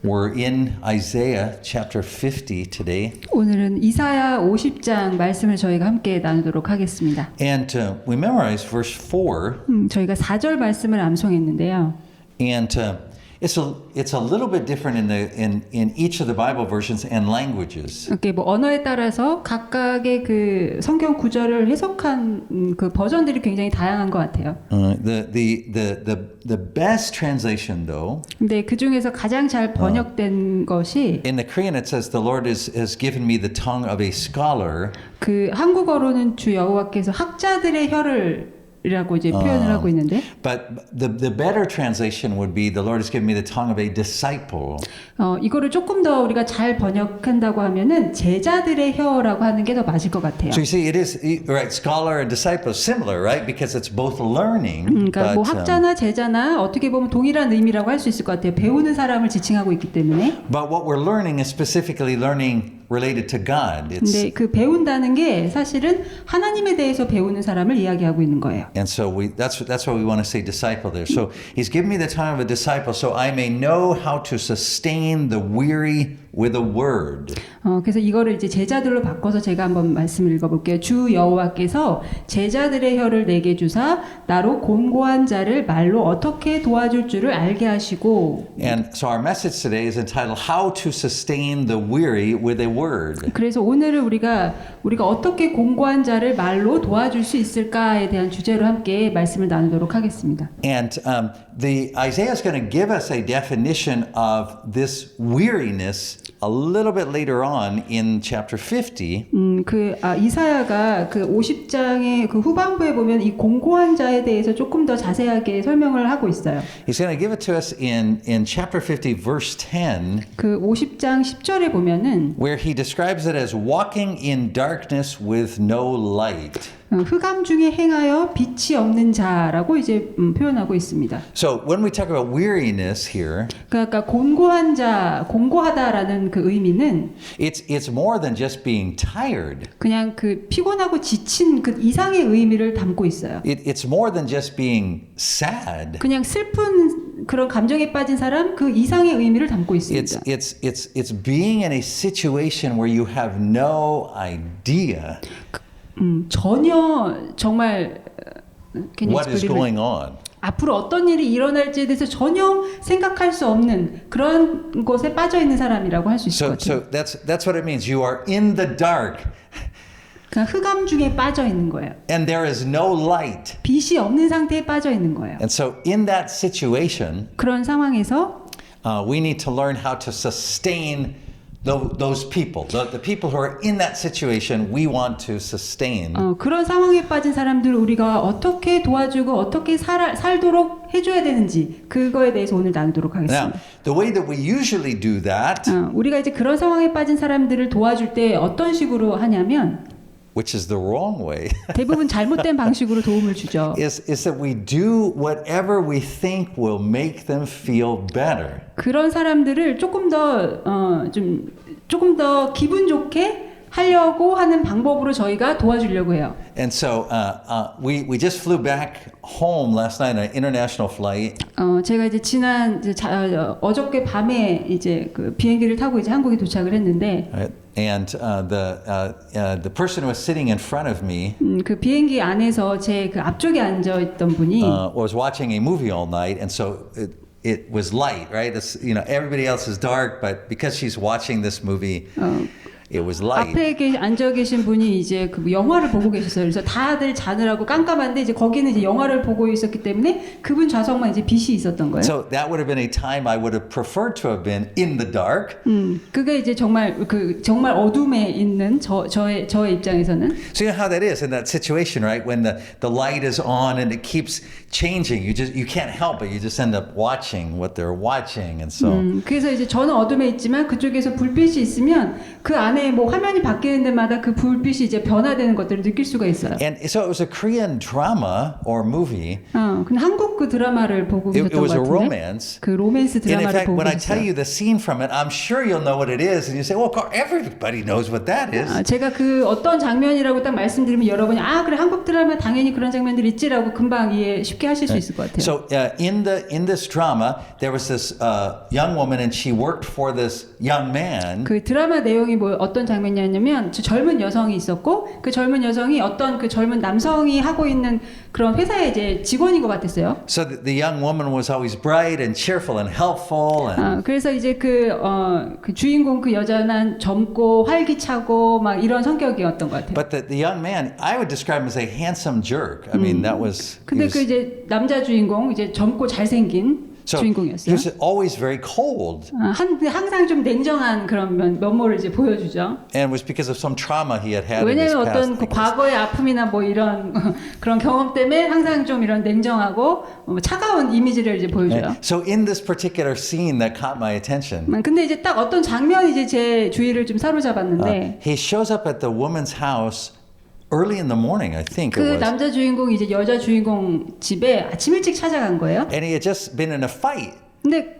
We're in Isaiah chapter 50 today. 오늘은 이사야 50장 말씀을 저희가 함께 나누도록 하겠습니다. And we memorized verse 4. 저희가 4절 말씀을 암송했는데요. And it's a little bit different in each of the Bible versions and languages. 이렇게 뭐 언어에 따라서 각각의 그 성경 구절을 해석한 그 버전들이 굉장히 다양한 것 같아요. The best translation though. 근데 그 중에서 가장 잘 번역된 것이 In the Korean it says the Lord has given me the tongue of a scholar. 그 한국어로는 주 여호와께서 학자들의 혀를 이라고 이제 표현을 하고 있는데, But the better translation would be the Lord has given me the tongue of a disciple. 이거를 조금 더 우리가 잘 번역한다고 하면은 제자들의 혀라고 하는 게 더 맞을 것 같아요. So you see, it is right. Scholar and disciple is similar, right? Because it's both learning. 그러니까 뭐 학자나 제자나 어떻게 보면 동일한 의미라고 할 수 있을 것 같아요. 배우는 사람을 지칭하고 있기 때문에. But what we're learning is specifically learning related to God. 근데 그 배운다는 게 사실은 하나님에 대해서 배우는 사람을 이야기하고 있는 거예요. And so that's why we want to say disciple there. So he's given me the tongue of a disciple, so I may know how to sustain the weary with a word. 그래서 이거를 이제 제자들로 바꿔서 제가 한번 말씀을 읽어볼게요. 주 여호와께서 제자들의 혀를 내게 주사 나로 곤고한 자를 말로 어떻게 도와줄 줄을 알게 하시고. And so our message today is entitled "How to Sustain the Weary with a Word." 그래서 오늘은 우리가 어떻게 곤고한 자를 말로 도와줄 수 있을까에 대한 주제로 함께 말씀을 나누도록 하겠습니다. And the Isaiah is going to give us a definition of this weariness a little bit later on in chapter 50. 이사야가 그 50장의 그 후반부에 보면 이 곤고한 자에 대해서 조금 더 자세하게 설명을 하고 있어요. He's going to give it to us in chapter 50 verse 10. 그 50장 10절에 보면은 Where he describes it as walking in darkness with no light. 흑암 중에 행하여 빛이 없는 자라고 이제 표현하고 있습니다. So when we talk about weariness here, 그러니까 곤고한 자, 곤고하다라는 그 의미는 it's more than just being tired. 그냥 그 피곤하고 지친 그 이상의 의미를 담고 있어요. It's more than just being sad. 그냥 슬픈 그런 감정에 빠진 사람 그 이상의 의미를 담고 있습니다. It's being in a situation where you have no idea. 전혀 정말 What is going on? 앞으로 어떤 일이 일어날지에 대해서 전혀 생각할 수 없는 그런 곳에 빠져 있는 사람이라고 할 수 있을 것 같아요. So that's what it means. You are in the dark. 그냥 흑암 중에 빠져 있는 거예요. And there is no light. 빛이 없는 상태에 빠져 있는 거예요. And so in that situation, 그런 상황에서 we need to learn how to sustain those people, the people who are in that situation, we want to sustain. 그런 상황에 빠진 사람들을 우리가 어떻게 도와주고 어떻게 살도록 해줘야 되는지 그거에 대해서 오늘 나누도록 하겠습니다. Now, the way that we usually do that, 우리가 이제 그런 상황에 빠진 사람들을 도와줄 때 어떤 식으로 하냐면, which is the wrong way, 대부분 잘못된 방식으로 도움을 주죠. is that we do whatever we think will make them feel better. 그런 사람들을 조금 더 기분 좋게 하려고 하는 방법으로 저희가 도와주려고 해요. And so we just flew back home last night on an international flight. 제가 이제 어저께 밤에 이제 그 비행기를 타고 이제 한국에 도착을 했는데, And the person who was sitting in front of me 그 비행기 안에서 제 그 앞쪽에 앉아 있던 분이 was watching a movie all night, and so it was light, right? It's, everybody else is dark, but because she's watching this movie, it was light. 앞에 앉아 계신 분이 이제 그 영화를 보고 계셨어요. 그래서 다들 자느라고 깜깜한데 이제 거기는 이제 영화를 보고 있었기 때문에 그분 좌석만 이제 빛이 있었던 거예요. So that would have been a time I would have preferred to have been in the dark. 그게 이제 정말 어둠에 있는 저의 입장에서는. So you know how that is in that situation, right? When the light is on and it keeps changing, you can't help it. You just end up watching what they're watching, and so. 그래서 이제 저는 어둠에 있지만 그쪽에서 불빛이 있으면 그 안에 안에 뭐 화면이 바뀌는 데마다 그 불빛이 이제 변화되는 것들을 느낄 수가 있어요. And so it was a Korean drama or movie. 근데 한국 그 드라마를 보고 It 계셨던 것 was a 같은데 romance. 그 로맨스 And in 드라마를 fact, 보고 when I tell 계셨어요. you the scene from it, I'm sure you'll know what it is. And you say, well, everybody knows what that is. 제가 그 어떤 장면이라고 딱 말씀드리면 여러분이 그래 한국 드라마 당연히 그런 장면들 있지라고 금방 이해 쉽게 하실 수 있을 것 같아요. So in this drama, there was this young woman, and she worked for this young man. 그 드라마 내용이 뭐 어떤 장면이었냐면 젊은 여성이 있었고 그 젊은 여성이 어떤 그 젊은 남성이 하고 있는 그런 회사의 이제 직원인 것 같았어요. So the young woman was always bright and cheerful and helpful. And 그래서 이제 그 주인공 그 여자는 젊고 활기차고 막 이런 성격이었던 것 같아요. but the young man, I would describe him as a handsome jerk. I mean, that was. 근데 그 이제 남자 주인공 이제 젊고 잘생긴 So he 주인공이었어요. was always very cold, 항상 좀 냉정한 그런 면모를 이제 보여주죠. and it was because of some trauma he had had in his 왜냐하면 past. 어떤 그 과거의 아픔이나 뭐 이런 그런 경험 때문에 항상 좀 이런 냉정하고 차가운 이미지를 이제 보여줘요. So in this particular scene that caught my attention, 근데 이제 딱 어떤 장면이 이제 제 주의를 좀 사로잡았는데 he shows up at the woman's house early in the morning, I think 그 it was. 남자 주인공이 이제 여자 주인공 집에 아침 일찍 찾아간 거예요. And he had just been in a fight. 근데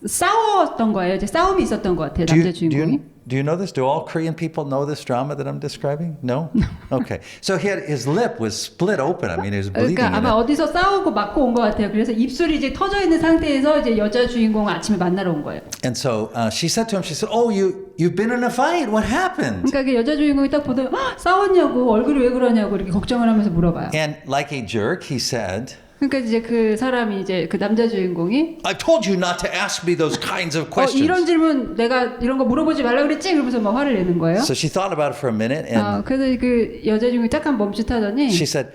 싸웠던 거예요. 이제 싸움이 있었던 것 같아요. 남자 주인공이. Do you know this? Do all Korean people know this drama that I'm describing? No? Okay. So his lip was split open. I mean, he was bleeding. 그러니까 아마 어디서 싸우고 맞고 온 것 같아요. 그래서 입술이 이제 터져 있는 상태에서 이제 여자 주인공 아침에 만나러 온 거예요. And so she said to him, she said, "Oh, you've been in a fight. What happened?" 그러니까 그 여자 주인공이 딱 보더니 싸웠냐고 얼굴이 왜 그러냐고 이렇게 걱정을 하면서 물어봐요. And like a jerk, he said, 그러니까 이제 그 사람이 이제 그 남자 주인공이 "I told you not to ask me those kinds of questions." 이런 질문 내가 이런 거 물어보지 말라 그랬지? 그러면서 막 화를 내는 거예요. So she thought about it for a minute, and 그래서 그 여자 주인공이 잠깐 멈칫하더니 she said,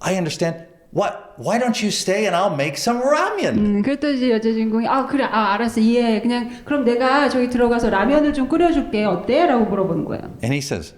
"I understand. Why don't you stay and I'll make some ramen?" 그랬더니 이제 여자 주인공이 그래 알았어 이해해 그냥 그럼 내가 저기 들어가서 라면을 좀 끓여줄게 어때? 라고 물어보는 거예요. And he says,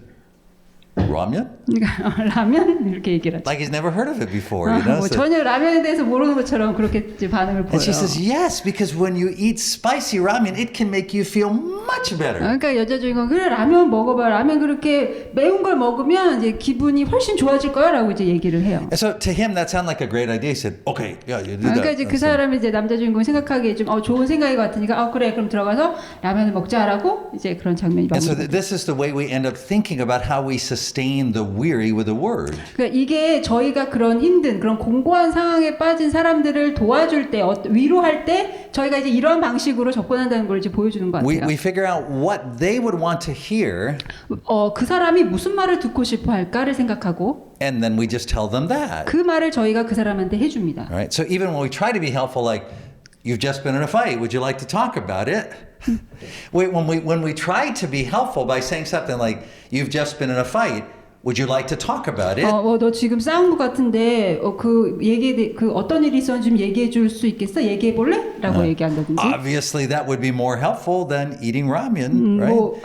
"Ramen?" 그러니까 라면 이렇게 얘기를 하죠. Like he's never heard of it before, you know? 뭐 So- 전혀 라면에 대해서 모르는 것처럼 그렇게 이제 반응을 보여요. And she says, "Yes, because when you eat spicy ramen, it can make you feel much better." 그러니까 여자 주인공 그래 라면 먹어봐 라면 그렇게 매운 걸 먹으면 이제 기분이 훨씬 좋아질 거야라고 이제 얘기를 해요. And so to him, that sounded like a great idea. He said, "Okay, yeah, you do 그러니까 that." 이제 그 사람이 이제 남자 주인공 생각하기에 좀 좋은 생각이 같으니까 그래 그럼 들어가서 라면을 먹자라고 이제 그런 장면이 And so 나옵니다. this is the way we end up thinking about how we sustain the weary with a word. 그러니까 이게 저희가 그런 힘든 그런 공고한 상황에 빠진 사람들을 도와줄 때 위로할 때 저희가 이제 이런 방식으로 접근한다는 걸 이제 보여주는 것 같아요. We figure out what they would want to hear, 그 사람이 무슨 말을 듣고 싶어 할까를 생각하고 and then we just tell them that. 그 말을 저희가 그 사람한테 해줍니다. All right. So even when we try to be helpful, like, "You've just been in a fight. Would you like to talk about it?" When we try to be helpful by saying something like, "You've just been in a fight. Would you like to talk about it?" 너 지금 싸운 것 같은데 그 어떤 일이 있었는지 좀 얘기해 줄 수 있겠어? 얘기해 볼래? 라고 얘기한다든지. Obviously, that would be more helpful than eating ramen, right?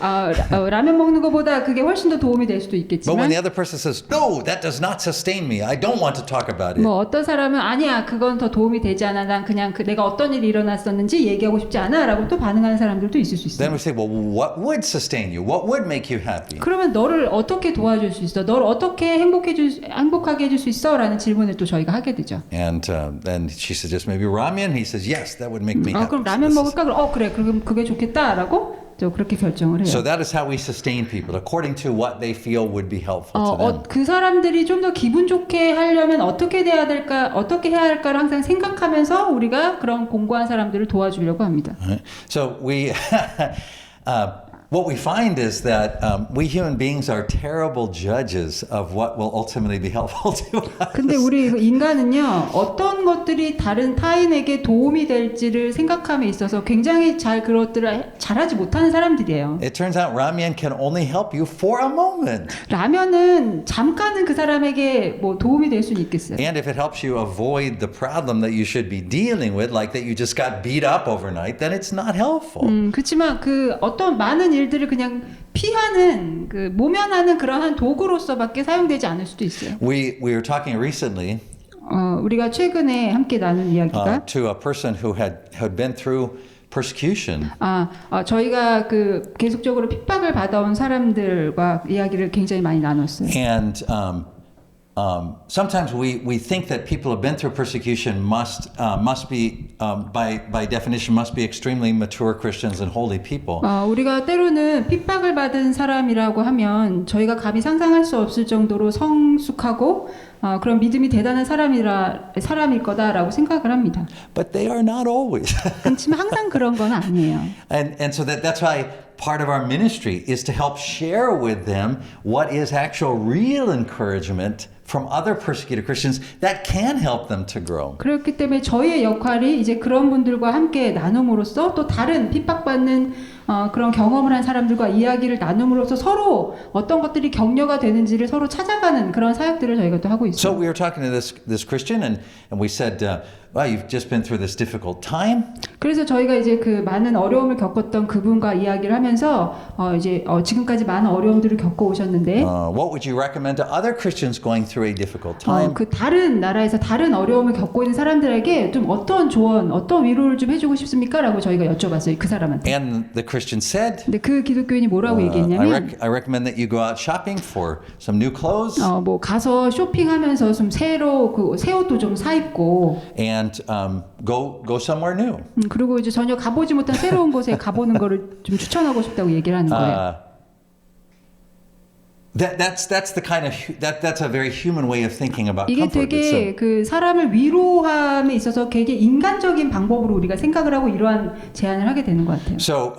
라면 먹는 것보다 그게 훨씬 더 도움이 될 수도 But when 있겠지만 the other person says, "No, that does not sustain me. I don't want to talk about it," 뭐 어떤 사람은 아니야 그건 더 도움이 되지 않아 난 그냥 내가 어떤 일이 일어났었는지 얘기하고 싶지 않아 라고 또 반응하는 사람들도 있을 수 then 있어요. we say, "Well, what would sustain you? What would make you happy?" 그러면 너를 어떻게 도와줄 수 있어? 너를 어떻게 행복하게 해줄 수 있어? 라는 질문을 또 저희가 하게 되죠. And then she suggests maybe ramen. He says, "Yes, that would make me happy." 그럼 라면 먹을까? 그럼 그래 그럼 그게 좋겠다라고 저 그렇게 결정을 해요. So that is how we sustain people according to what they feel would be helpful to them. 그 사람들이 좀 더 기분 좋게 하려면 어떻게 돼야 될까, 어떻게 해야 할까를 항상 생각하면서 우리가 그런 공고한 사람들을 도와주려고 합니다. Right? So we, what we find is that we human beings are terrible judges of what will ultimately be helpful to us. 근데 우리 인간은요, 어떤 것들이 다른 타인에게 도움이 될지를 생각함에 있어서 굉장히 잘 그것들을 잘하지 못하는 사람들이에요. It turns out ramen can only help you for a moment. 라면은 잠깐은 그 사람에게 뭐 도움이 될 수는 있겠어요. And if it helps you avoid the problem that you should be dealing with, like that you just got beat up overnight, then it's not helpful. 그렇지만 그 어떤 많은 일들을 그냥 피하는 그 모면하는 그러한 도구로서밖에 사용되지 않을 수도 있어요. We were talking recently 우리가 최근에 함께 나눈 이야기가 to a person who had been through persecution. 저희가 그 계속적으로 핍박을 받아온 사람들과 이야기를 굉장히 많이 나눴어요. And sometimes we think that people who have been through persecution must be by definition must be extremely mature Christians and holy people. 우리가 때로는 핍박을 받은 사람이라고 하면 저희가 감히 상상할 수 없을 정도로 성숙하고 그런 믿음이 대단한 사람일 거다라고 생각을 합니다. But they are not always. 그렇지만 항상 그런 건 아니에요. And so that's why part of our ministry is to help share with them what is actual real encouragement from other persecuted Christians that can help them to grow. 그렇기 때문에 저희의 역할이 이제 그런 분들과 함께 나눔으로써 또 다른 핍박받는 그런 경험을 한 사람들과 이야기를 나눔으로써 서로 어떤 것들이 격려가 되는지를 서로 찾아가는 그런 사역들을 저희가 또 하고 있어요. So we were talking to this Christian and we said, well, you've just been through this difficult time. 그래서 저희가 이제 그 많은 어려움을 겪었던 그분과 이야기를 하면서 지금까지 많은 어려움들을 겪어 오셨는데 What would you recommend to other Christians going through a difficult time? 그 다른 나라에서 다른 어려움을 겪고 있는 사람들에게 좀 어떤 조언, 어떤 위로를 좀 해주고 싶습니까? 라고 저희가 여쭤봤어요. 그 사람한테. And the Christian said, 근데 그 기독교인이 뭐라고 얘기했냐면 I recommend that you go out shopping for some new clothes 뭐 가서 쇼핑하면서 좀 새 옷도 좀 사 입고 and go somewhere new. 그리고 이제 전혀 가보지 못한 새로운 곳에 가보는 거를 좀 추천하고 싶다고 얘기를 하는 거예요. That's the kind of that's a very human way of thinking about 이게 comfort. 되게 그 사람을 위로함에 있어서 되게 인간적인 방법으로 우리가 생각을 하고 이러한 제안을 하게 되는 것 같아요. So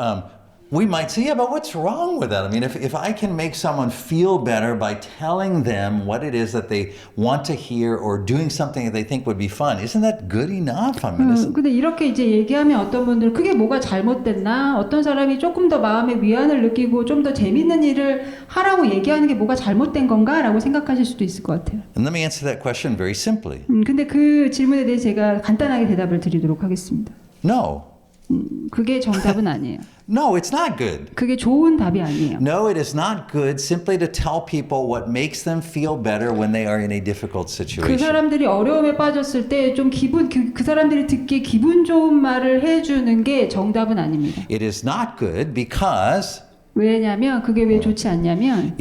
we might say, yeah, but what's wrong with that? I mean, if I can make someone feel better by telling them what it is that they want to hear or doing something that they think would be fun, isn't that good enough? I mean, 근데 이렇게 이제 얘기하면 어떤 분들 그게 뭐가 잘못됐나? 어떤 사람이 조금 더 마음의 위안을 느끼고 좀 더 재밌는 일을 하라고 얘기하는 게 뭐가 잘못된 건가? 라고 생각하실 수도 있을 것 같아요. and let me answer that question very simply. 근데 그 질문에 대해 제가 간단하게 대답을 드리도록 하겠습니다. No. 그게 정답은 아니에요. No, it's not good. 그게 좋은 답이 아니에요. No, it is not good simply to tell people what makes them feel better when they are in a difficult 그 situation. 사람들이 어려움에 빠졌을 때 좀 그 사람들이 듣기에 기분 좋은 말을 해주는 게 정답은 아닙니다. It is not good because 왜냐하면 그게 왜 좋지 않냐면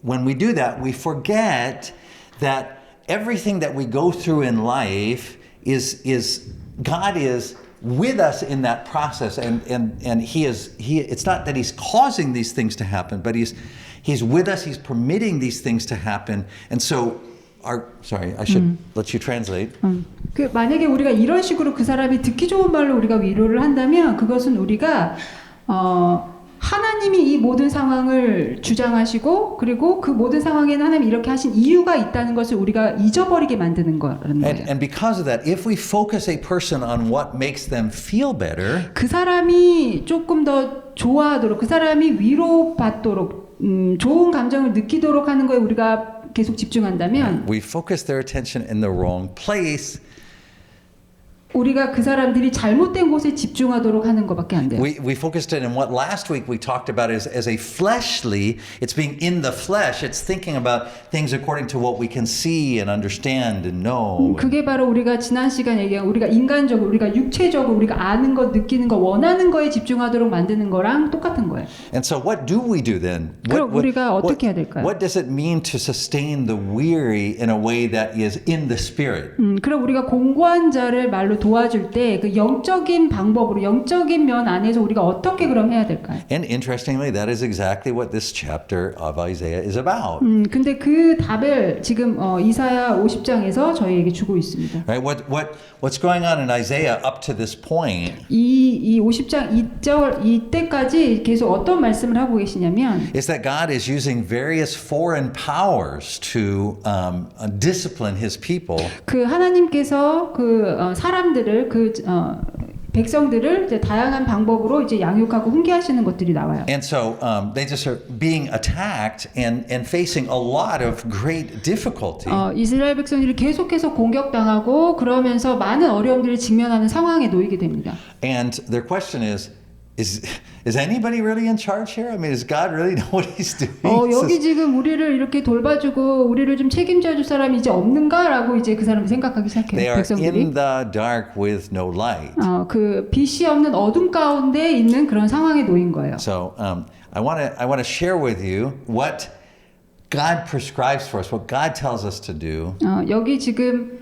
when we do that, we forget that everything that we go through in life is God is with us in that process, and it's not that He's causing these things to happen, but He's with us. He's permitting these things to happen, and so I should let you translate. 그 만약에 우리가 이런 식으로 그 사람이 듣기 좋은 말로 우리가 위로를 한다면 그것은 우리가 하나님이 이 모든 상황을 주장하시고 그리고 그 모든 상황에는 하나님이 이렇게 하신 이유가 있다는 것을 우리가 잊어버리게 만드는 거라는 거예요. And because of that, if we focus a person on what makes them feel better, 그 사람이 조금 더 좋아하도록, 그 사람이 위로받도록, 좋은 감정을 느끼도록 하는 거에 우리가 계속 집중한다면, we focus their attention in the wrong place. 우리가 그 사람들이 잘못된 곳에 집중하도록 하는 것밖에 안 돼요. We focused it in what last week we talked about as a fleshly. It's being in the flesh. It's thinking about things according to what we can see and understand and know. 그게 바로 우리가 지난 시간 얘기한 우리가 인간적으로, 우리가 육체적으로 우리가 아는 것, 느끼는 것, 원하는 거에 집중하도록 만드는 거랑 똑같은 거예요. And so what do we do then? 그럼 우리가 어떻게 해야 될까요? What does it mean to sustain the weary in a way that is in the spirit? 그럼 우리가 공고한 자를 말로 도와줄 때 그 영적인 방법으로, 영적인 면 안에서 우리가 어떻게 그럼 해야 될까요? And interestingly, that is exactly what this chapter of Isaiah is about. 근데 그 답을 지금 이사야 50장에서 저희에게 주고 있습니다. Right? What's going on in Isaiah up to this point? 이 50장 2절 이때까지 계속 어떤 말씀을 하고 계시냐면 Is that God is using various foreign powers to discipline His people. 그 하나님께서 그 사람들을 백성들을 이제 다양한 방법으로 이제 양육하고 훈계하시는 것들이 나와요. And so they just are being attacked and facing a lot of great difficulty. 이스라엘 백성들이 계속해서 공격당하고 그러면서 많은 어려움들을 직면하는 상황에 놓이게 됩니다. And their question is, is anybody really in charge here? I mean, does God really know what He's doing? He 여기 says, 지금 우리를 이렇게 돌봐주고 우리를 좀 책임져줄 사람이 이제 없는가라고 이제 그 사람이 생각하기 they 시작해요. are 백성들이. in the dark with no light. 그 빛이 없는 어둠 가운데 있는 그런 상황에 놓인 거예요. So I want to share with you what God prescribes for us, what God tells us to do. 여기 지금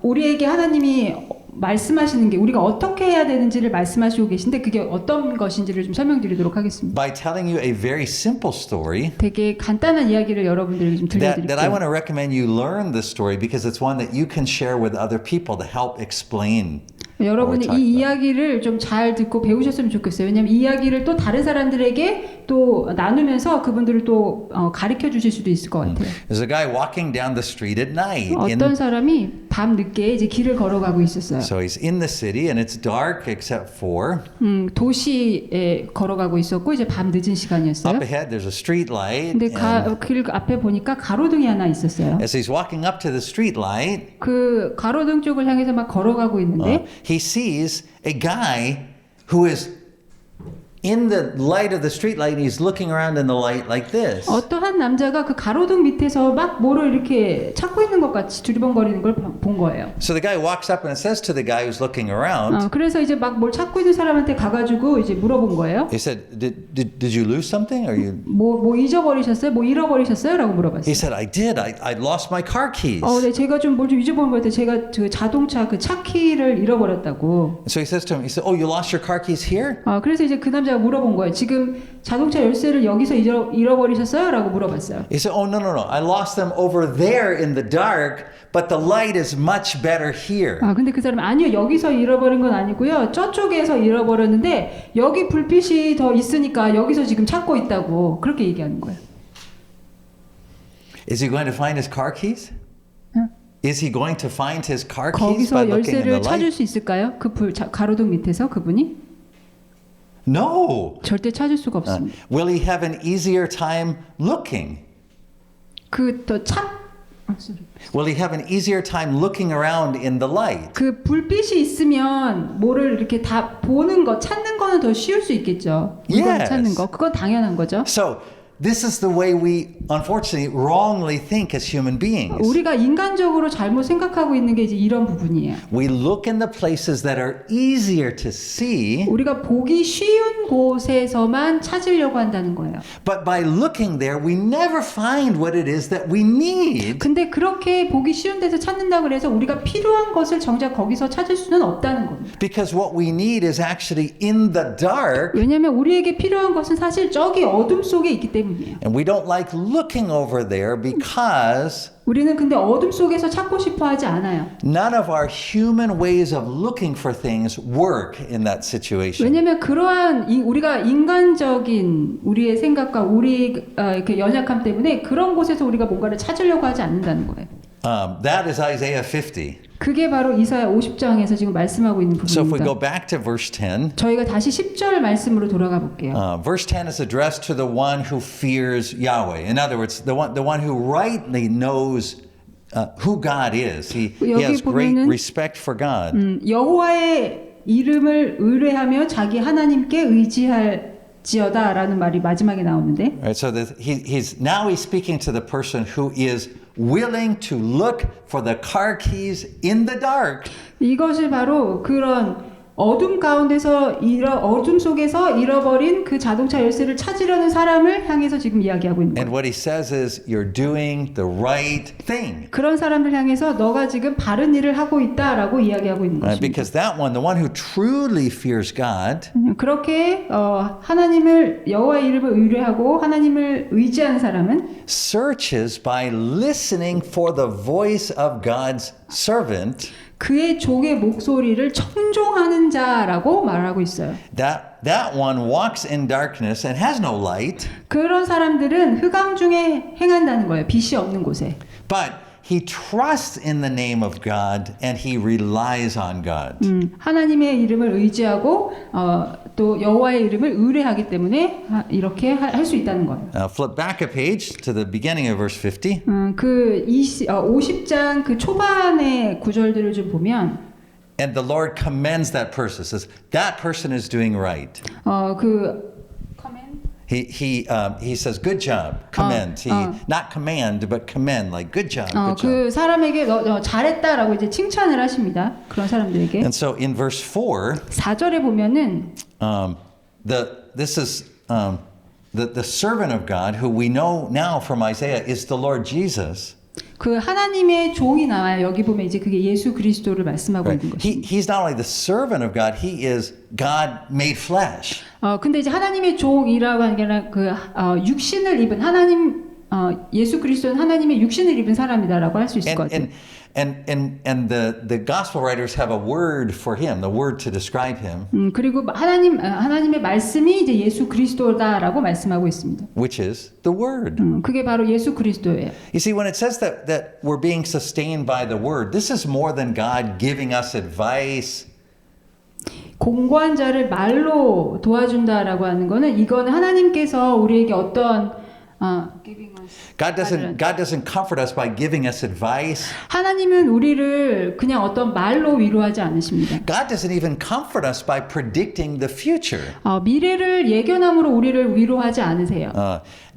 우리에게 하나님이 말씀하시는 게 우리가 어떻게 해야 되는지를 말씀하시고 계신데 그게 어떤 것인지를 좀 설명드리도록 하겠습니다. By telling you a very simple story 되게 간단한 이야기를 여러분들에게 좀 that I 들려드릴게요. want to recommend you learn this story because it's one that you can share with other people to help explain. 여러분이 이 이야기를 좀 잘 듣고 배우셨으면 좋겠어요. 왜냐하면 이 이야기를 또 다른 사람들에게 또 나누면서 그분들을 또 가르쳐 주실 수도 있을 것 같아요. There's a guy walking down the street at night. 어떤 사람이 밤 늦게 이제 길을 걸어가고 있었어요. So he's in the city and it's dark except for 도시에 걸어가고 있었고 이제 밤 늦은 시간이었어요. up ahead there's a street light. 근데 길 앞에 보니까 가로등이 하나 있었어요. As he's walking up to the street light, 그 가로등 쪽을 향해서 막 걸어가고 있는데 he sees a guy who is in the light of the street light and he's looking around in the light like this. 어떠한 남자가 그 가로등 밑에서 막 뭐를 이렇게 찾고 있는 것 같이 두리번거리는 걸 본 거예요. So the guy walks up and says to the guy who's looking around, 그래서 이제 막 뭘 찾고 있는 사람한테 가가지고 이제 물어본 거예요. he said, did you lose something? Or you? 뭐 잊어버리셨어요? 뭐 잃어버리셨어요? 라고 물어봤어요. He said, I did. I lost my car keys. 네, 제가 좀 뭘 좀 잊어버린 것 같아요. 제가 그 자동차 그 차 키를 잃어버렸다고. So he says to him, he said, oh, you lost your car keys here? 그래서 이제 그 남자가 물어본 거예요. 지금 자동차 열쇠를 여기서 잃어버리셨어요? 라고 물어봤어요. He said, oh, no. I lost them over there in the dark, but the light is much better here. 근데 그 사람은 아니요. 여기서 잃어버린 건 아니고요. 저쪽에서 잃어버렸는데 여기 불빛이 더 있으니까 여기서 지금 찾고 있다고 그렇게 얘기하는 거예요. Is he going to find his car keys? Is he going to find his car keys by 거기서 looking in the 열쇠를 찾을 light? 수 있을까요? 그 가로등 밑에서 그분이? No. 절대 찾을 수가 없습니다. Will he have an easier time looking? Will he have an easier time looking around in the light? 그 불빛이 있으면 뭐를 이렇게 다 보는 거, 찾는 거는 더 쉬울 수 있겠죠. 물건 Yes. 찾는 거, 그건 당연한 거죠. So this is the way we unfortunately wrongly think as human beings. 우리가 인간적으로 잘못 생각하고 있는 게 이제 이런 부분이에요. We look in the places that are easier to see, 우리가 보기 쉬운 곳에서만 찾으려고 한다는 거예요. but by looking there, we never find what it is that we need. 근데 그렇게 보기 쉬운 데서 찾는다고 그래서 우리가 필요한 것을 정작 거기서 찾을 수는 없다는 겁니다. Because what we need is actually in the dark, 왜냐하면 우리에게 필요한 것은 사실 저기 어둠 속에 있기 때문이에요. and we don't like looking over there because 우리는 근데 어둠 속에서 찾고 싶어 하지 않아요. none of our human ways of looking for things work in that situation. 왜냐하면 그러한 우리가 인간적인 우리의 생각과 우리 이렇게 연약함 때문에 그런 곳에서 우리가 뭔가를 찾으려고 하지 않는다는 거예요. That is Isaiah 50. 그게 바로 이사야 50장에서 지금 말씀하고 있는 So if we go 부분입니다. back to verse 10, 저희가 다시 10절 말씀으로 돌아가 볼게요. verse 10 is addressed to the one who fears Yahweh. In other words, the one who rightly knows who God is. He has great 보면은, respect for God. 여호와의 이름을 의뢰하며 자기 하나님께 의지할지어다라는 말이 마지막에 나오는데 Right, so he's speaking to the person who is willing to look for the car keys in the dark. 이것이 바로 그런 어둠 가운데서 어둠 속에서 잃어버린 그 자동차 열쇠를 찾으려는 사람을 향해서 지금 이야기하고 있는 And 거예요. what he says is, you're doing the right thing. 그런 사람들 향해서 너가 지금 바른 일을 하고 있다라고 이야기하고 있는 Right? 것입니다. Because that one, the one who truly fears God, 그렇게 하나님을 여호와의 이름을 의뢰하고 하나님을 의지하는 사람은 searches by listening for the voice of God's servant. 그의 종의 목소리를 청종하는 자라고 말하고 있어요. That one walks in darkness and has no light, 그런 사람들은 흑암 중에 행한다는 거예요. 빛이 없는 곳에. but he trusts in the name of God and he relies on God. 하나님의 이름을 의지하고 또 여호와의 이름을 의뢰하기 때문에 이렇게 할 수 있다는 거예요. Flip back a page to the beginning of verse 50. 그 50장 그 초반의 구절들을 좀 보면 And the Lord commends that person, says, that person is doing right. comment? He says, good job, commend. Not command, but commend, like good job, good job. 그 사람에게 너 잘했다라고 이제 칭찬을 하십니다. 그런 사람들에게. And so in verse 4, 4절에 보면은 this is the servant of God, who we know now from Isaiah is the Lord Jesus. 그 하나님의 종이 나와요. 여기 보면 이제 그게 예수 그리스도를 말씀하고 Right? 있는 것입니다. He's not only the servant of God, he is God made flesh. 근데 이제 하나님의 종이라고 하는 게 아니라 육신을 입은 하나님 예수 그리스도는 하나님의 육신을 입은 사람이다라고 할 수 있을 것 같아요. And the gospel writers have a word for him, the word to describe him, 그리고 하나님의 말씀이 이제 예수 그리스도다라고 말씀하고 있습니다. which is the word. 그게 바로 예수 그리스도예요. You see, when it says that we're being sustained by the word, this is more than God giving us advice. 공고한 자를 말로 도와준다라고 하는 거는 이거는 하나님께서 우리에게 어떤 God doesn't comfort us by giving us advice. 하나님은 우리를 그냥 어떤 말로 위로하지 않으십니다. God doesn't even comfort us by predicting the future. 미래를 예견함으로 우리를 위로하지 않으세요.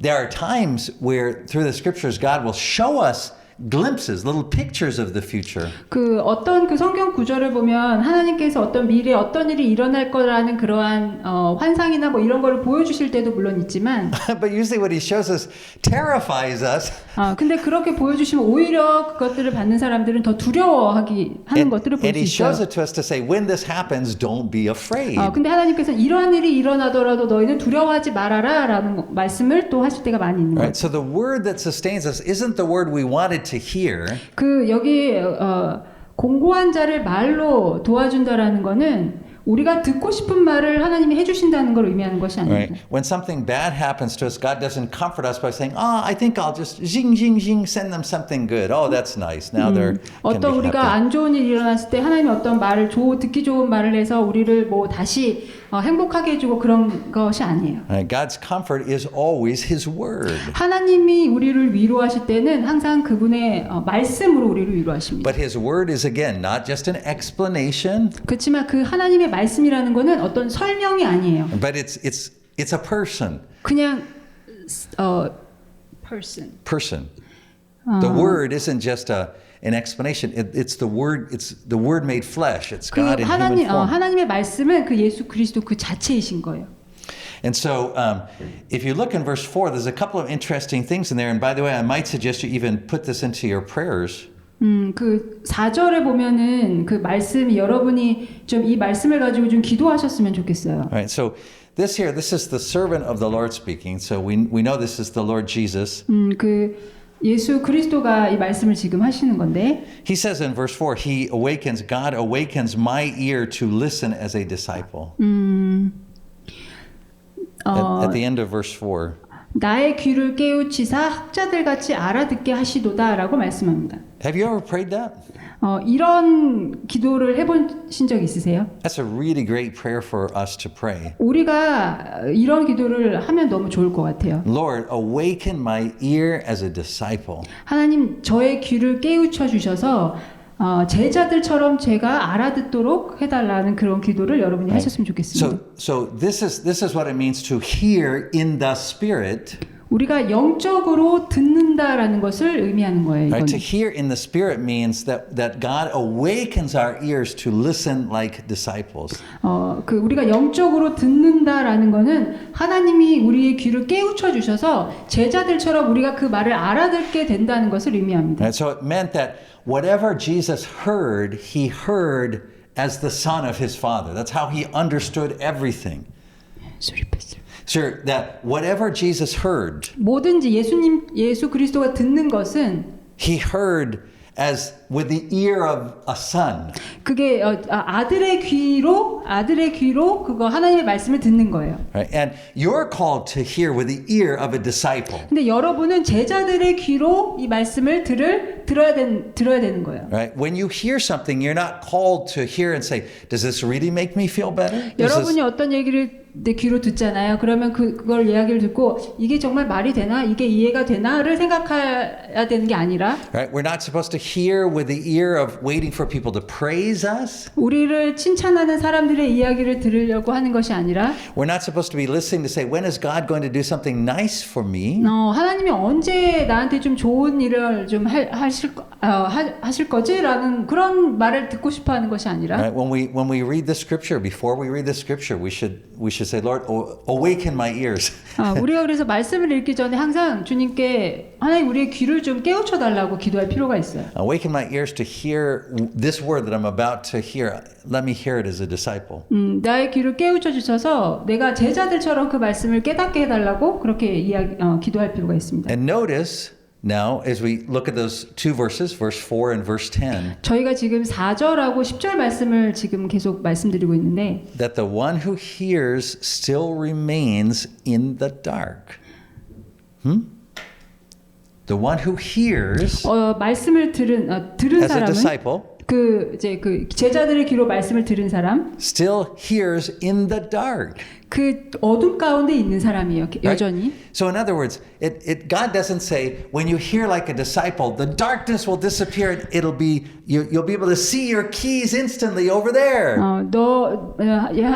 There are times where through the scriptures God will show us glimpses, little pictures of the future. 그 어떤 그 성경 구절을 보면 하나님께서 어떤 미래에 어떤 일이 일어날 거라는 그러한 환상이나 뭐 이런 거를 보여주실 때도 물론 있지만 But usually what he shows us terrifies us. 근데 그렇게 보여주시면 오히려 그것들을 받는 사람들은 더 두려워하는 것들을 볼 And 수 he shows 있어요. it to us to say, when this happens, don't be afraid. 근데 하나님께서 이러한 일이 일어나더라도 너희는 두려워하지 말아라 라는 말씀을 또 하실 때가 많이 있는 거예요. Right? So the word that sustains us isn't the word we wanted to hear. 그 여기 공고한 자를 말로 도와준다라는 거는 우리가 듣고 싶은 말을 하나님이 해주신다는 걸 의미하는 것이 아닙니다. Right? When something bad happens to us, God doesn't comfort us by saying, I think I'll just zing, zing, zing, send them something good. Oh, that's nice. Now they're can 어떤 be 우리가 happy. 안 좋은 일이 일어났을 때 하나님이 어떤 말을 듣기 좋은 말을 해서 우리를 뭐 다시 행복하게 해주고 그런 것이 아니에요. Right? God's comfort is always His word. 하나님이 우리를 위로하실 때는 항상 그분의 말씀으로 우리를 위로하십니다. But His word is again not just an explanation, 그렇지만 그 하나님의 말씀이라는 거는 어떤 설명이 아니에요. but it's a person. 그냥 person. Person. The word isn't just an explanation. It's the word. It's the word made flesh. It's 그 God in human form. 하나님의 말씀은 그 예수 그리스도 그 자체이신 거예요. And so, if you look in verse 4, there's a couple of interesting things in there. And by the way, I might suggest you even put this into your prayers. 그 4절에 보면은 그 말씀이 여러분이 좀 이 말씀을 가지고 좀 기도하셨으면 좋겠어요. All right. So this is the servant of the Lord speaking. So we know this is the Lord Jesus. 그 예수 그리스도가 이 말씀을 지금 하시는 건데. He says in verse 4, God awakens my ear to listen as a disciple. At the end of verse 4. 나의 귀를 깨우치사 학자들 같이 알아듣게 하시도다라고 말씀합니다. Have you ever prayed that? 이런 기도를 해보신 적 있으세요? That's a really great prayer for us to pray. 우리가 이런 기도를 하면 너무 좋을 것 같아요. Lord, awaken my ear as a disciple. 하나님 저의 귀를 깨우쳐 주셔서 제자들처럼 제가 알아듣도록 해달라는 그런 기도를 여러분이 하셨으면 좋겠습니다. So this is what it means to hear in the Spirit. 우리가 영적으로 듣는다라는 것을 의미하는 거예요. Right? To 이거는. hear in the Spirit means that God awakens our ears to listen like disciples. 그 우리가 영적으로 듣는다라는 거는 하나님이 우리의 귀를 깨우쳐 주셔서 제자들처럼 우리가 그 말을 알아듣게 된다는 것을 의미합니다. Right? So it meant that whatever Jesus heard, he heard as the Son of his Father. That's how he understood everything. Sure, that whatever Jesus heard, 뭐든지 예수 그리스도가 듣는 것은 he heard as with the ear of a son. 그게 아들의 귀로 그거 하나님의 말씀을 듣는 거예요. Right? And you're called to hear with the ear of a disciple. 근데 여러분은 제자들의 귀로 이 말씀을 들어야 되는 거예요. Right? When you hear something, you're not called to hear and say, "Does this really make me feel better?" 여러분이 어떤 얘기를 내 귀로 듣잖아요. 그러면 그걸 이야기를 듣고 이게 정말 말이 되나? 이게 이해가 되나?를 생각해야 되는 게 아니라 Right? We're not supposed to hear with with the ear of waiting for people to praise us. 우리를 칭찬하는 사람들의 이야기를 들으려고 하는 것이 아니라 We're not supposed to be listening to say, when is God going to do something nice for me? 하나님이 언제 나한테 좀 좋은 일을 좀 하실 거지라는 그런 말을 듣고 싶어하는 것이 아니라 Right? When we read the scripture, before we read the scripture, we should say, Lord, awaken my ears. 우리가 그래서 말씀을 읽기 전에 항상 주님께 하나님 우리의 귀를 좀 깨우쳐 달라고 기도할 필요가 있어요. Awaken my ears to hear this word that I'm about to hear. Let me hear it as a disciple. 나의 귀를 깨우쳐 주셔서 내가 제자들처럼 그 말씀을 깨닫게 해달라고 그렇게 기도할 필요가 있습니다. And notice now, as we look at those two verses, verse 4 and verse 10, 저희가 지금 4절하고 10절 말씀을 지금 계속 말씀드리고 있는데 that the one who hears still remains in the dark. The one who hears 말씀을 들은 as a 사람은 disciple 그 제자들의 귀로 말씀을 들은 사람 still hears in the dark. 그 어둠 가운데 있는 사람이에요. 여전히. So in other words, God doesn't say when you hear like a disciple, the darkness will disappear. It'll be you'll be able to see your keys instantly over there.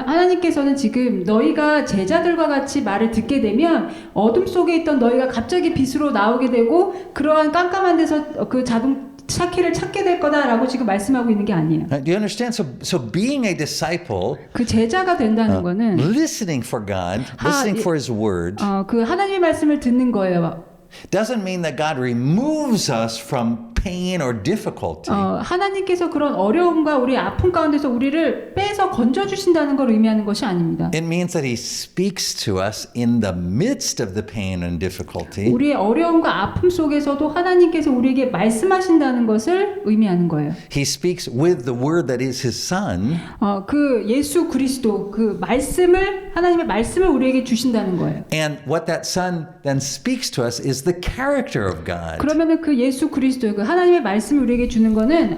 하나님께서는 지금 너희가 제자들과 같이 말을 듣게 되면 어둠 속에 있던 너희가 갑자기 빛으로 나오게 되고 그러한 깜깜한 데서 그 자동 차키를 찾게 될 거다라고 지금 말씀하고 있는 게 아니에요. Do you understand? So being a disciple, 그 제자가 된다는 거는 listening for God, listening for His word, 그 하나님의 말씀을 듣는 거예요. doesn't mean that God removes us from pain or difficulty. 하나님께서 그런 어려움과 우리 아픔 가운데서 우리를 빼서 건져 주신다는 걸 의미하는 것이 아닙니다. It means that He speaks to us in the midst of the pain and difficulty. 우리의 어려움과 아픔 속에서도 하나님께서 우리에게 말씀하신다는 것을 의미하는 거예요. He speaks with the word that is His Son. 그 예수 그리스도 그 말씀을 하나님의 말씀을 우리에게 주신다는 거예요. And what that Son then speaks to us is the character of God. 그러면은 그 예수 그리스도 그 하나님의 말씀을 우리에게 주는 거는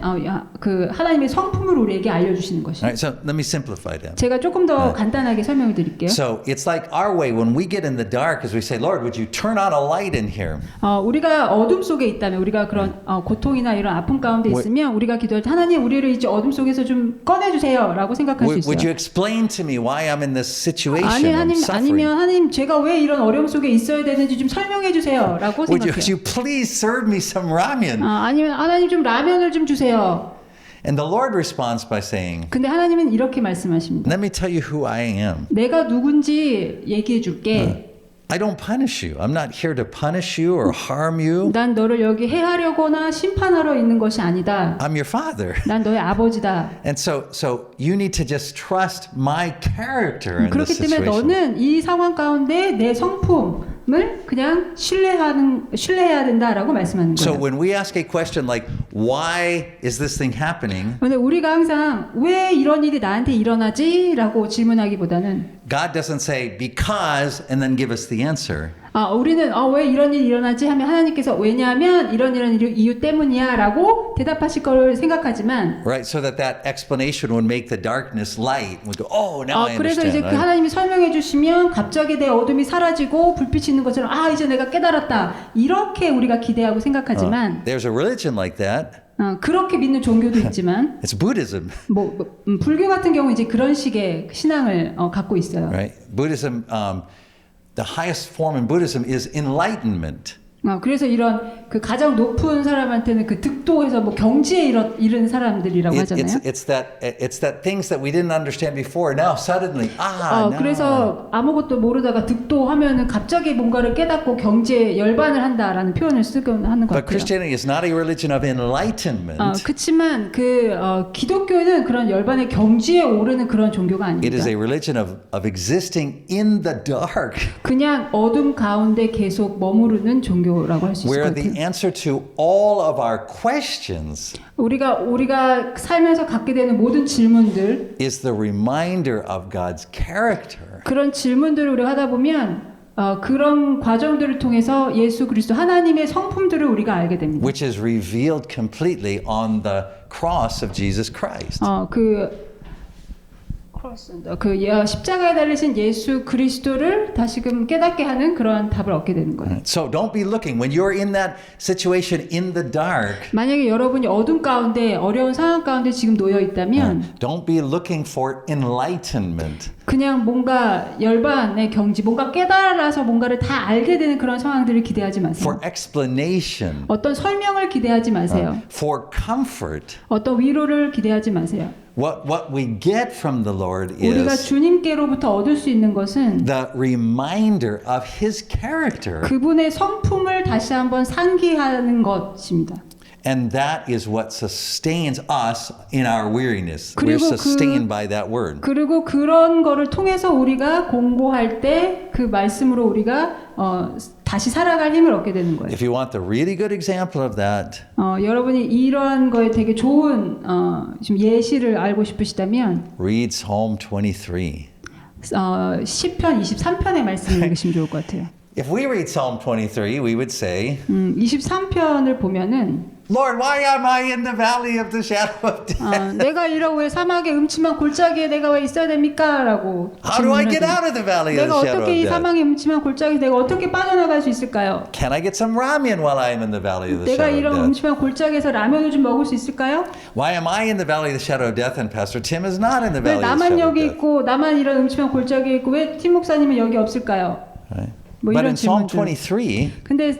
그 하나님의 성품을 우리에게 알려주시는 것이에요. All right, so let me simplify that. 제가 조금 더 간단하게 설명을 드릴게요. So it's like our way when we get in the dark, as we say, Lord, would you turn on a light in here? 우리가 어둠 속에 있다면 우리가 그런 고통이나 이런 아픔 가운데 있으면 우리가 기도할 때 하나님 우리를 이제 어둠 속에서 좀 꺼내주세요라고 생각할 수 있어요. Would you explain to me why I'm in this situation? I'm suffering? 아니면 하나님 제가 왜 이런 어려움 속에 있어야 되는지 좀 설명해 주세요라고 생각해요. Would you please serve me some ramen? 아니면 하나님 좀 라면을 좀 주세요. And the Lord responds by saying, 근데 하나님은 이렇게 말씀하십니다. let me tell you who I am. 내가 누군지 얘기해 줄게. I don't punish you. I'm not here to punish you or harm you. 난 너를 여기 해하려거나 심판하러 있는 것이 아니다. I'm your father. 난 너의 아버지다. And so you need to just trust my character in this 그렇기 때문에 situation. 너는 이 상황 가운데 내 성품을 그냥 신뢰해야 된다라고 말씀하는 So 거예요. when we ask a question like, why is this thing happening? 그런데 우리가 항상 왜 이런 일이 나한테 일어나지? 라고 질문하기보다는 God doesn't say because and then give us the answer. 우리는 왜 이런 일이 일어나지? 하면 하나님께서 왜냐하면 이런 이유 때문이야 라고 대답하실 걸 생각하지만 Right, so that explanation would make the darkness light. We go, oh, now I 그래서 understand. 이제 그 하나님이 설명해 주시면 갑자기 내 어둠이 사라지고 불빛이 있는 것처럼 이제 내가 깨달았다. 이렇게 우리가 기대하고 생각하지만 There's a religion like that. 그렇게 믿는 종교도 있지만 It's Buddhism. 불교 같은 경우 이제 그런 식의 신앙을 갖고 있어요. Right? Buddhism, the highest form in Buddhism is enlightenment. 그래서 이런 그 가장 높은 사람한테는 그 득도해서 경지에 이른 사람들이라고 하잖아요. It's that things that we didn't understand before. Now suddenly, now. 그래서 아무것도 모르다가 득도하면은 갑자기 뭔가를 깨닫고 경지에 열반을 한다라는 표현을 쓰곤 하는 것 But 같아요. Christianity is not a religion of enlightenment. 그렇지만 기독교는 그런 열반의 경지에 오르는 그런 종교가 It 아닙니다. is a religion of existing in the dark. 그냥 어둠 가운데 계속 머무르는 종교라고 할 수 있을 Where 것 the 같아요. answer to all of our questions 우리가 살면서 갖게 되는 모든 질문들, is the reminder of God's character. 그런 질문들을 우리가 하다 보면 그런 과정들을 통해서 예수 그리스도 하나님의 성품들을 우리가 알게 됩니다. Which is revealed completely on the cross of Jesus Christ. 십자가에 달리신 예수 그리스도를 다시금 깨닫게 하는 그러한 답을 얻게 되는 거예요. So don't be looking when you're in that situation in the dark. 만약에 여러분이 어둠 가운데 어려운 상황 가운데 지금 놓여 있다면 Don't be looking for enlightenment. 그냥 뭔가 열반의 경지, 뭔가 깨달아서 뭔가를 다 알게 되는 그런 상황들을 기대하지 마세요. For explanation. 어떤 설명을 기대하지 마세요. For comfort. 어떤 위로를 기대하지 마세요. What we get from the Lord 우리가 is 주님께로부터 얻을 수 있는 것은 the reminder of His character. 그분의 성품을 다시 한번 상기하는 것입니다. And that is what sustains us in our weariness. We're 그리고 sustained by that word. 그리고 그런 거를 통해서 우리가 공고할 때 그 말씀으로 우리가 다시 살아갈 힘을 얻게 되는 거예요. If you want the really good example of that, 여러분이 이러한 거에 되게 좋은 좀 예시를 알고 싶으시다면 read Psalm 23. 시편 23편의 말씀을 읽으시면 좋을 것 같아요. If we read Psalm 23, we would say, 23편을 보면은 Lord, why am I in the valley of the shadow of death? 내가 이러고 왜 사막의 음침한 골짜기에 내가 왜 있어야 됩니까? 라고 How do I get out of the valley of 내가 the shadow 어떻게 of 이 death? 사막의 음침한 골짜기에 내가 어떻게 빠져나갈 수 있을까요? Can I get some ramen while I am in the valley of the 내가 shadow 이런 of death? 음침한 골짜기에서 라면을 좀 먹을 수 있을까요? Why am I in the valley of the shadow of death and Pastor Tim is not in the 왜 valley of the 나만 shadow of 여기 death? 있고 나만 이런 음침한 골짜기에 있고 왜 팀 목사님은 여기 없을까요? Right? 뭐 But 이런 in Psalm 질문들. 23, 근데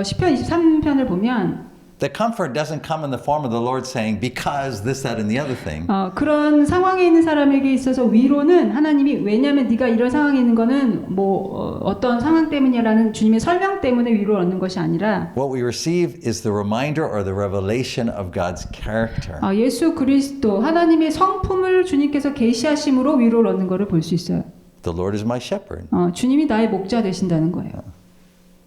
시편 23편을 보면 the comfort doesn't come in the form of the Lord saying, because this, that, and the other thing. 그런 상황에 있는 사람에게 있어서 위로는 하나님이 왜냐하면 네가 이런 상황에 있는 거는 뭐 어떤 상황 때문이라는 주님의 설명 때문에 위로를 얻는 것이 아니라 What we receive is the reminder or the revelation of God's character. 예수 그리스도 하나님의 성품을 주님께서 계시하심으로 위로를 얻는 것을 볼 수 있어요. The Lord is my shepherd. 주님이 나의 목자 되신다는 거예요.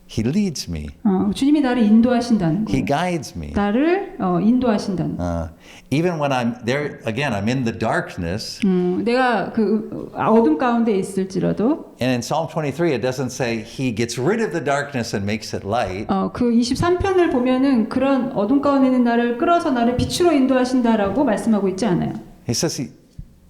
He leads me. 주님이 나를 인도하신다는 He 거예요. guides me. 나를 인도하신다는 거예요. Even when I'm there, again, I'm in the darkness. 내가 그 어둠 가운데 있을지라도 And in Psalm 23, it doesn't say He gets rid of the darkness and makes it light. 그 23편을 보면은 그런 어둠 가운데 있는 나를 끌어서 나를 빛으로 인도하신다라고 말씀하고 있지 않아요. He says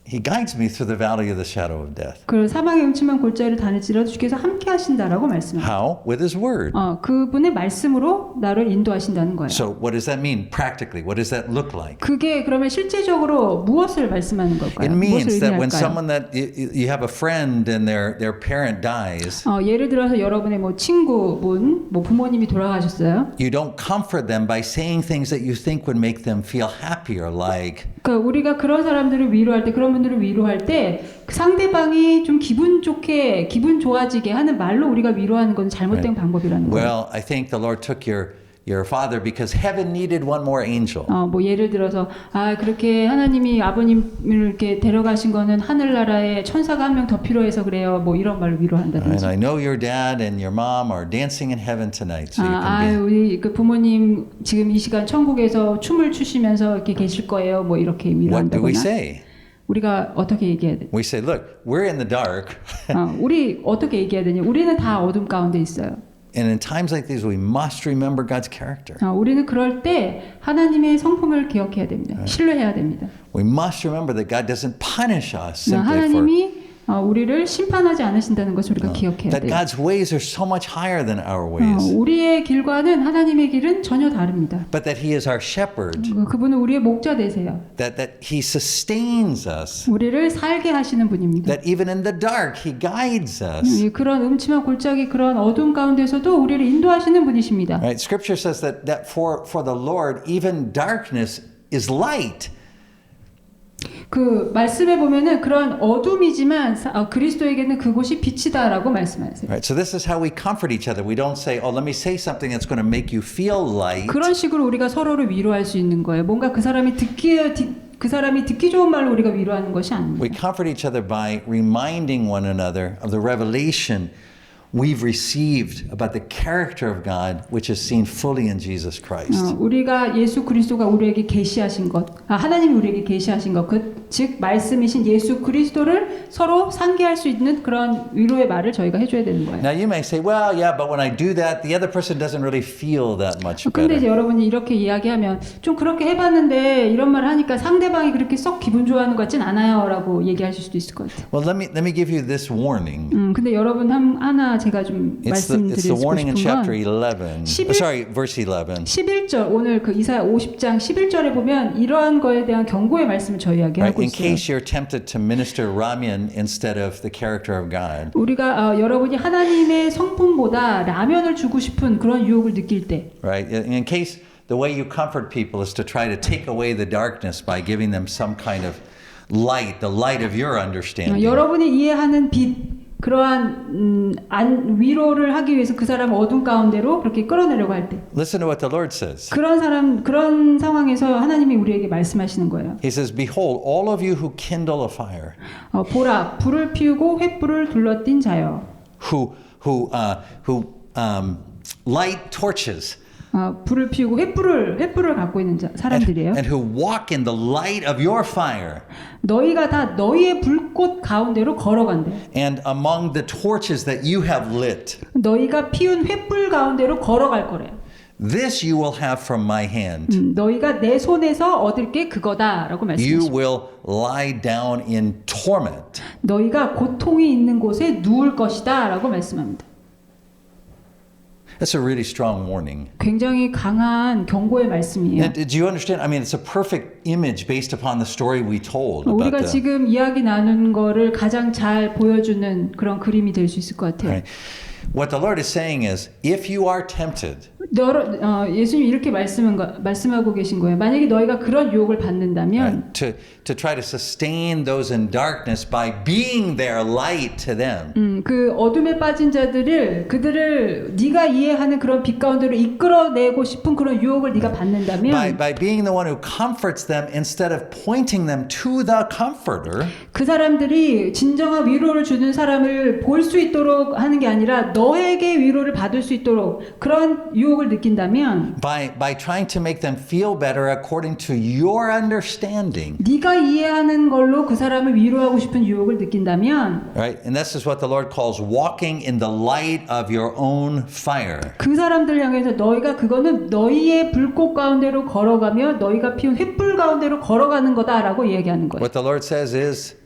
He guides me through the valley of the shadow of death. 그 사망의 음침한 골짜기를 다닐지라도 주께서 함께 하신다라고 말씀합니다. How? With His word. 그분의 말씀으로 나를 인도하신다는 거예요. So what does that mean practically? What does that look like? 그게 그러면 실제적으로 무엇을 말씀하는 걸까요? It means 무엇을 that when 의미할까요? someone that you have a friend and their parent dies, 예를 들어서 여러분의 뭐 친구분, 뭐 부모님이 돌아가셨어요. you don't comfort them by saying things that you think would make them feel happier, like 그러니까 우리가 그런 사람들을 위로할 때, 그런 분들을 위로할 때 상대방이 좀 기분 좋게, 기분 좋아지게 하는 말로 우리가 위로하는 건 잘못된 방법이라는 거예요. well, I think the Lord took your father because heaven needed one more angel. 뭐 예를 들어서 그렇게 하나님이 아버님을 이렇게 데려가신 거는 하늘나라에 천사가 한 명 더 필요해서 그래요. 뭐 이런 말로 위로한다든지. And I know your dad and your mom are dancing in heaven tonight, so you can be. 우리 그 부모님 지금 이 시간 천국에서 춤을 추시면서 이렇게 계실 거예요. 뭐 이렇게 What do we 위로한다거나. say? 우리가 어떻게 얘기해야 돼? We say, look, we're in the dark, 우리 어떻게 얘기해야 되냐? 우리는 다 어둠 가운데 있어요. and in times like these, we must remember God's character. 우리는 그럴 때 하나님의 성품을 기억해야 됩니다. 신뢰해야 됩니다. We must remember that God doesn't punish us simply for 하나님이 우리를 심판하지 않으신다는 것을 우리가 기억해야 that 돼요. God's ways are so much higher than our ways, 우리의 길과는 하나님의 길은 전혀 다릅니다. but that He is our shepherd, 그분은 우리의 목자 되세요. that He sustains us, 우리를 살게 하시는 분입니다. that even in the dark He guides us. 그런 음침한 골짜기, 그런 어둠 가운데서도 우리를 인도하시는 분이십니다. Right? Scripture says that for the Lord, even darkness is light. 그 말씀에 보면은 그런 어둠이지만 그리스도에게는 그곳이 빛이다라고 말씀하세요. Right? So this is how we comfort each other. We don't say, "Oh, let me say something that's going to make you feel light." 그런 식으로 우리가 서로를 위로할 수 있는 거예요. 뭔가 그 사람이 듣기 좋은 말로 우리가 위로하는 것이 아닙니다. We comfort each other by reminding one another of the revelation we've received about the character of God, which is seen fully in Jesus Christ. 우리가 예수 그리스도가 우리에게 계시하신 것, 하나님이 우리에게 계시하신 것, 즉 말씀이신 예수 그리스도를 서로 상기할 수 있는 그런 위로의 말을 저희가 해줘야 되는 거예요. Now you may say, well, yeah, but when I do that, the other person doesn't really feel that much 근데 이제 better. 여러분이 이렇게 이야기하면 좀 그렇게 해봤는데 이런 말을 하니까 상대방이 그렇게 썩 기분 좋아하는 것 같진 않아요라고 얘기하실 수도 있을 것 같아요. Well, let me give you this warning. 근데 여러분 하나 제가 좀 It's the 말씀드리고 warning in 싶은 chapter 건 11. Sorry, verse 11. 11절 오늘 그 이사야 50장 11절에 보면 이러한 거에 대한 경고의 말씀을 저희에게 Right? 하고 In 있어요. case you're tempted to minister ramen instead of the character of God. 우리가 여러분이 하나님의 성품보다 라면을 주고 싶은 그런 유혹을 느낄 때 Right? In case the way you comfort people is to try to take away the darkness by giving them some kind of light, the light of your understanding. 여러분이 이해하는 빛 그러한 위로를 하기 위해서 그 사람을 어둠 가운데로 그렇게 끌어내려고 할 때 Listen to what the Lord says. 그런 상황에서 하나님이 우리에게 말씀하시는 거예요. He says, "Behold, all of you who kindle a fire, 보라 불을 피우고 횃불을 둘러띈 자여 who light torches." 불을 피우고 횃불을 갖고 있는 사람들이에요. And who walk in the light of your fire 너희가 다 너희의 불꽃 가운데로 걸어간대. and among the torches that you have lit. 너희가 피운 횃불 가운데로 걸어갈 거래요. This you will have from my hand. 너희가 내 손에서 얻을 게 그거다라고 You 말씀하십니다. will lie down in torment. 너희가 고통이 있는 곳에 누울 것이다라고 말씀합니다. That's a really strong warning. 굉장히 강한 경고의 말씀이에요. And do you understand? I mean, it's a perfect image based upon the story we told about 우리가 the. 지금 이야기 나눈 거를 가장 잘 보여주는 그런 그림이 될 수 있을 것 같아요. Right. What the Lord is saying is, if you are tempted, 예수님이 이렇게 말씀하고 계신 거예요. 만약에 너희가 그런 유혹을 받는다면 to try to sustain those in darkness by being their light to them. 그 어둠에 빠진 그들을 네가 이해하는 그런 빛 가운데로 이끌어내고 싶은 그런 유혹을 네가 받는다면 By being the one who comforts them instead of pointing them to the comforter. 그 사람들이 진정한 위로를 주는 사람을 볼 수 있도록 하는 게 아니라 너에게 위로를 받을 수 있도록 그런 유혹을 느낀다면 By trying to make them feel better according to your understanding. 네가 이해하는 걸로 그 사람을 위로하고 싶은 유혹을 느낀다면 Right? And this is what the Lord calls walking in the light of your own fire. 그 사람들 향해서 너희가 그거는 너희의 불꽃 가운데로 걸어가며 너희가 피운 횃불 가운데로 걸어가는 거다라고 이야기하는 거예요. What the Lord says is,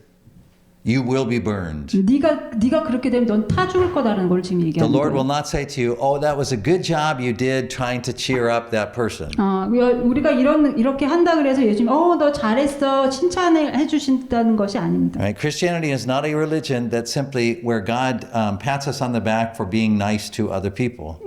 you will be burned. 네가 그렇게 되면 넌 타 죽을 거다라는 걸 지금 The 얘기하는 Lord will 거예요. not say to you, oh, that was a good job you did trying to cheer up that person. 우리가 이렇게 한다 그래서 요즘 너 잘했어 칭찬을 해주신다는 것이 아닙니다. Right? Christianity is not a religion that simply where God pats us on the back for being nice to other people.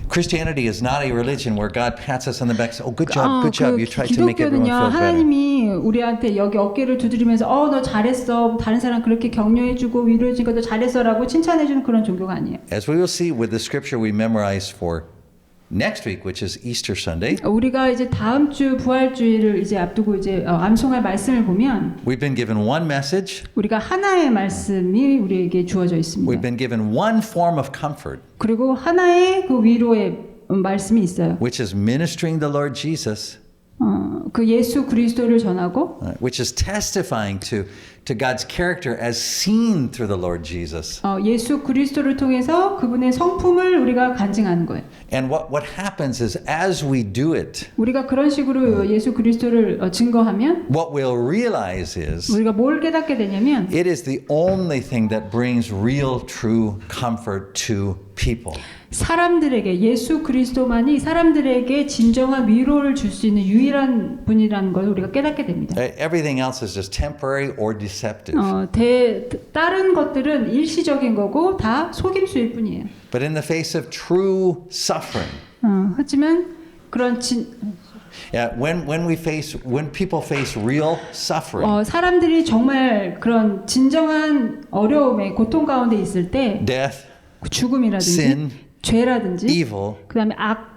Christianity is not a religion where God pats us on the back and says, oh, good job, you tried to make everyone 기독교는요 feel better. 하나님이 우리한테 여기 어깨를 두드리면서 너 잘했어 다른 사람 그렇게 격려해주고 위로해주니까 너 잘했어라고 칭찬해주는 그런 종교가 아니에요. As we will see with the scripture we memorized for next week, which is Easter Sunday, 우리가 이제 다음 주 부활주의를 이제 앞두고 이제 암송할 말씀을 보면 we've been given one message, 우리가 하나의 말씀이 우리에게 주어져 we've 있습니다. been given one form of comfort, 그리고 하나의 그 위로의 말씀이 있어요. which is ministering the Lord Jesus, 그 예수 그리스도를 전하고 which is testifying to God's character as seen through the Lord Jesus. 예수 그리스도를 통해서 그분의 성품을 우리가 간증하는 거예요. And what happens is as we do it, 우리가 그런 식으로 예수 그리스도를 증거하면 what we'll realize is 우리가 뭘 깨닫게 되냐면 it is the only thing that brings real true comfort to people. 사람들에게 예수 그리스도만이 사람들에게 진정한 위로를 줄 수 있는 유일한 분이라는 걸 우리가 깨닫게 됩니다. Everything else is just temporary or deceptive. 다른 것들은 일시적인 거고 다 속임수일 뿐이에요. But in the face of true suffering, 하지만 그런 when people face real suffering, 사람들이 정말 그런 진정한 어려움에 고통 가운데 있을 때 death, 죽음이라든지 sin, 죄라든지 evil, 그다음에 악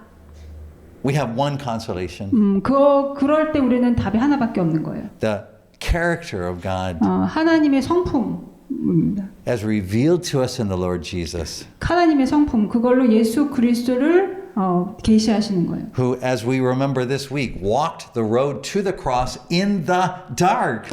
we have one consolation. 그럴 때 우리는 답이 하나밖에 없는 거예요. The character of God 하나님의 성품 성품입니다. as revealed to us in the Lord Jesus, 하나님의 성품, 그걸로 예수 그리스도를 계시하시는 거예요. who, as we remember this week, walked the road to the cross in the dark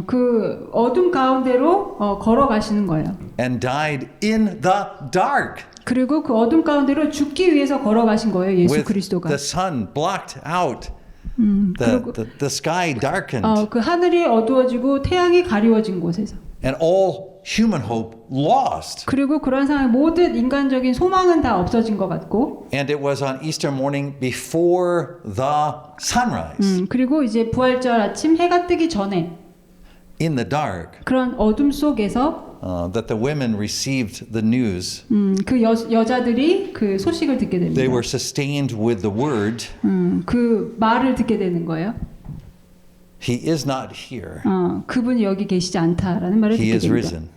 그 어둠 가운데로 걸어가시는 거예요. and died in the dark 그리고 그 어둠 가운데로 죽기 위해서 걸어가신 거예요, 예수 with 그리스도가. the sun blocked out, 그리고 the sky darkened, 그 하늘이 어두워지고 태양이 가리워진 곳에서. and all human hope lost. 그리고 그런 상황에 모든 인간적인 소망은 다 없어진 것 같고. And it was on Easter morning before the sunrise, 그리고 이제 부활절 아침 해가 뜨기 전에 in the dark, 그런 어둠 속에서 that the women received the news. 그 여자들이 그 소식을 듣게 됩니다. They were sustained with the word, 그 말을 듣게 되는 거예요. He is not here. 그분이 여기 계시지 않다라는 말을 He 듣게 is 됩니다. risen.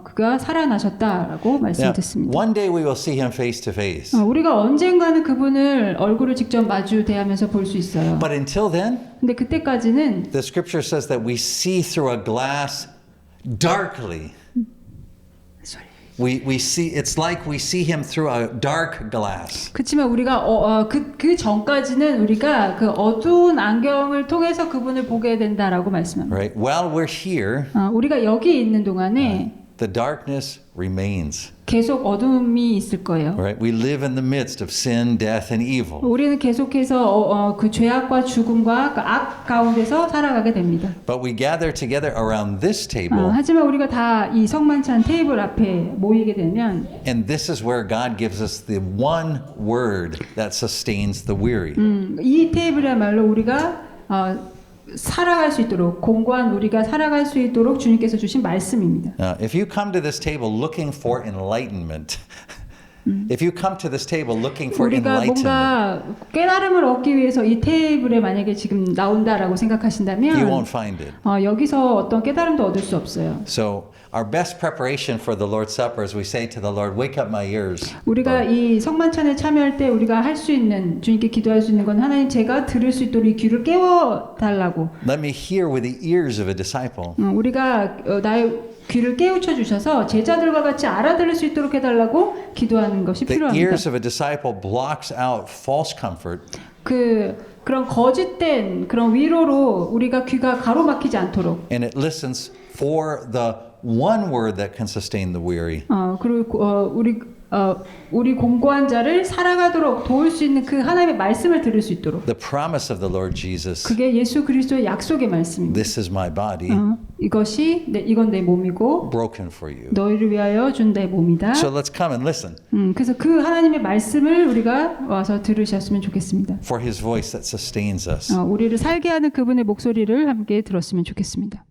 그가 살아나셨다라고 Now, 말씀을 듣습니다. one day we will see him face to face. 우리가 언젠가는 그분을 얼굴을 직접 마주 대하면서 볼 수 있어요. But until then, 근데 그때까지는 the scripture says that we see through a glass darkly. We see, it's like we see him through a dark glass. 그렇지만 우리가 그 전까지는 우리가 그 어두운 안경을 통해서 그분을 보게 된다라고 말씀합니다. Right? While we're here, 우리가 여기 있는 동안에 the darkness remains. 계속 어둠이 있을 거예요. Right? We live in the midst of sin, death, and evil. 우리는 계속해서 그 죄악과 죽음과 그 악 가운데서 살아가게 됩니다. But we gather together around this table, 하지만 우리가 다 이 성만찬 테이블 앞에 모이게 되면 and this is where God gives us the one word that sustains the weary. 이 테이블이야말로 우리가 살아갈 수 있도록 공고한 우리가 살아갈 수 있도록 주님께서 주신 말씀입니다. If you come to this table looking for enlightenment, if you come to this table looking for 우리가 enlightenment, 뭔가 깨달음을 얻기 위해서 이 테이블에 만약에 지금 나온다라고 you 생각하신다면 won't find it. 여기서 어떤 깨달음도 얻을 수 없어요. So our best preparation for the Lord's Supper is we say to the Lord, wake up my ears. 우리가 이 성만찬에 참여할 때 우리가 할 수 있는 주님께 기도할 수 있는 건 하나님 제가 들을 수 있도록 이 귀를 깨워 달라고. Let me hear with the ears of a disciple. 우리가 나의 귀를 깨우쳐 주셔서 제자들과 같이 알아들을 수 있도록 해달라고 기도하는 것이 The 필요합니다. ears of a disciple blocks out false comfort. 그런 거짓된 그런 위로로 우리가 귀가 가로막히지 않도록. And it listens for the one word that can sustain the weary. 그리고 우리 공고한 자를 살아가도록 도울 수 있는 그 하나님의 말씀을 들을 수 있도록. The promise of the Lord Jesus. 그게 예수 그리스도의 약속의 말씀입니다. This is my body 이건 내 몸이고 broken for you. 너희를 위하여 준 내 몸이다. So let's come and listen 그래서 그 하나님의 말씀을 우리가 와서 들으셨으면 좋겠습니다. for his voice that sustains us. 우리를 살게 하는 그분의 목소리를 함께 들었으면 좋겠습니다.